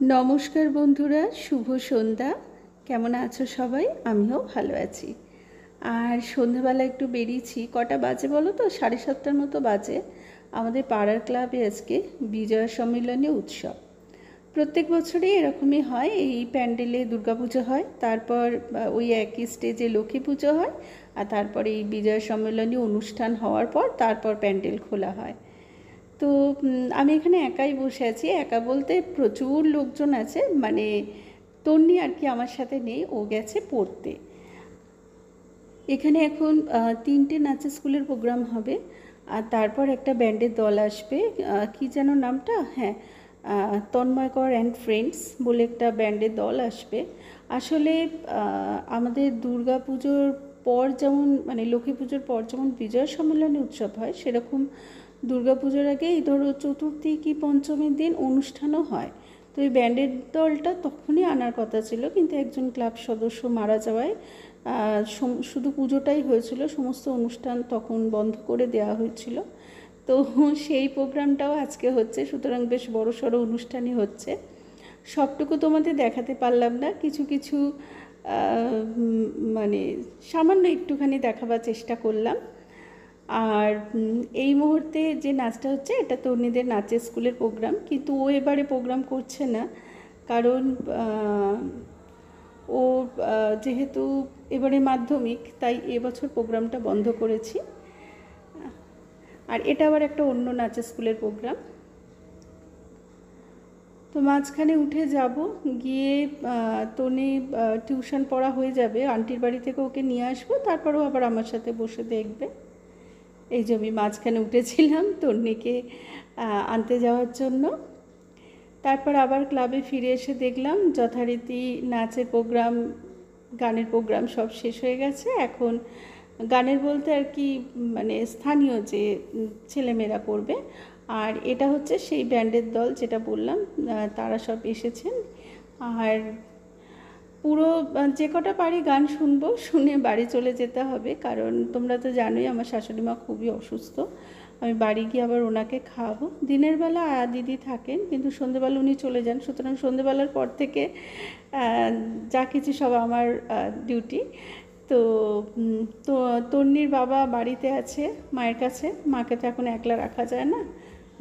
নমস্কার বন্ধুরা, শুভ সন্ধ্যা। কেমন আছো সবাই? আমিও ভালো আছি। আর সন্ধ্যাবেলা একটু বেরিয়েছি। কটা বাজে বলো তো? 7:30টার মতো বাজে। আমাদের পাড়ার ক্লাবে আজকে বিজয়া সম্মিলনী উৎসব। প্রত্যেক বছরই এরকমই হয়। এই প্যান্ডেলে দুর্গাপুজো হয়, তারপর ওই একই স্টেজে লক্ষ্মী পুজো হয়, আর তারপরে এই বিজয়া সম্মিলনী অনুষ্ঠান হওয়ার পর তারপর প্যান্ডেল খোলা হয়। তো আমি এখানে একাই বসে আছি। একা বলতে প্রচুর লোকজন আছে, মানে তন্নি আর কি আমার সাথে নেই, ও গেছে পড়তে। এখানে এখন 3টে নাচের স্কুলের প্রোগ্রাম হবে, আর তারপর একটা ব্যান্ডের দল আসবে। কি যেন নামটা, হ্যাঁ, তন্ময়কর অ্যান্ড ফ্রেন্ডস বলে একটা ব্যান্ডের দল আসবে। আসলে আমাদের দুর্গা পুজোর পর যেমন, মানে লক্ষ্মী পুজোর পর যেমন বিজয়া সম্মেলনী উৎসব হয়, সেরকম দুর্গা পুজোর আগে এই ধরো চতুর্থী কি পঞ্চমীর দিন অনুষ্ঠানও হয়। তো এই ব্যান্ডের দলটা তখনই আনার কথা ছিল, কিন্তু একজন ক্লাব সদস্য মারা যাওয়ায় শুধু পুজোটাই হয়েছিল, সমস্ত অনুষ্ঠান তখন বন্ধ করে দেওয়া হয়েছিল। তো সেই প্রোগ্রামটাও আজকে হচ্ছে, সুতরাং বেশ বড়সড় অনুষ্ঠানই হচ্ছে। সবটুকু তোমাদের দেখাতে পারলাম না, কিছু কিছু মানে সামান্য একটুখানি দেখাবার চেষ্টা করলাম। আর এই মুহূর্তে যে নাচটা হচ্ছে, এটা তরুণীদের নাচের স্কুলের প্রোগ্রাম, কিন্তু ও এবারে প্রোগ্রাম করছে না, কারণ ও যেহেতু এবারে মাধ্যমিক, তাই এবছর প্রোগ্রামটা বন্ধ করেছি। আর এটা আবার একটা অন্য নাচের স্কুলের প্রোগ্রাম। তো মাঝখানে উঠে যাব, গিয়ে তনি টিউশন পড়া হয়ে যাবে, আন্টির বাড়ি থেকে ওকে নিয়ে আসবো, তারপরেও আবার আমার সাথে বসে দেখবে। এই যে আমি মাঝখানে উঠেছিলাম তন্নিকে আনতে যাওয়ার জন্য। তারপর আবার ক্লাবে ফিরে এসে দেখলাম যথারীতি নাচের প্রোগ্রাম, গানের প্রোগ্রাম সব শেষ হয়ে গেছে। এখন গানের বলতে আর কি, মানে স্থানীয় যে ছেলেমেয়েরা করবে, আর এটা হচ্ছে সেই ব্যান্ডের দল যেটা বললাম, তারা সব এসেছেন। আর পুরো যে কটা পারি গান শুনবো, শুনে বাড়ি চলে যেতে হবে, কারণ তোমরা তো জানোই আমার শাশুড়ি মা খুবই অসুস্থ। আমি বাড়ি গিয়ে আবার ওনাকে খাওয়াবো। দিনের বেলা দিদি থাকেন, কিন্তু সন্ধেবেলা উনি চলে যান, সুতরাং সন্ধেবেলার পর থেকে যা কিছু সব আমার ডিউটি। তো তো তন্নির বাবা বাড়িতে আছে মায়ের কাছে, মাকে তো এখন একলা রাখা যায় না,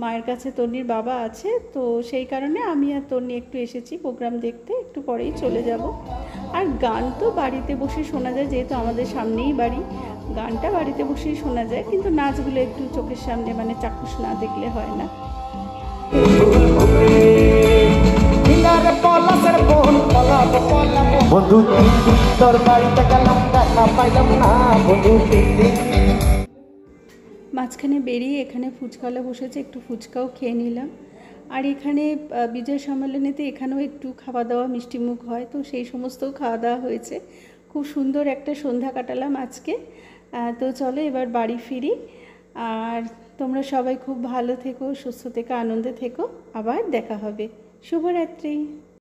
মায়ের কাছে তন্নির বাবা আছে। তো সেই কারণে আমি আর তন্নি একটু এসেছি প্রোগ্রাম দেখতে, একটু পরেই চলে যাব। আর গান তো বাড়িতে বসে শোনা যায়, যেহেতু আমাদের সামনেই বাড়ি, গানটা বাড়িতে বসেই শোনা যায়, কিন্তু নাচগুলো একটু চোখের সামনে, মানে চাক্ষুষ না দেখলে হয় না। মাঝখানে বেরিয়ে এখানে ফুচকাওয়ালা বসেছে, একটু ফুচকাও খেয়ে নিলাম। আর এখানে বিজয় সম্মেলনীতে এখানেও একটু খাওয়া দাওয়া মিষ্টিমুখ হয়, তো সেই সমস্তও খাওয়া দাওয়া হয়েছে। খুব সুন্দর একটা সন্ধ্যা কাটালাম আজকে। তো চলো এবার বাড়ি ফিরি। আর তোমরা সবাই খুব ভালো থেকো, সুস্থ থেকো, আনন্দে থেকো। আবার দেখা হবে। শুভরাত্রি।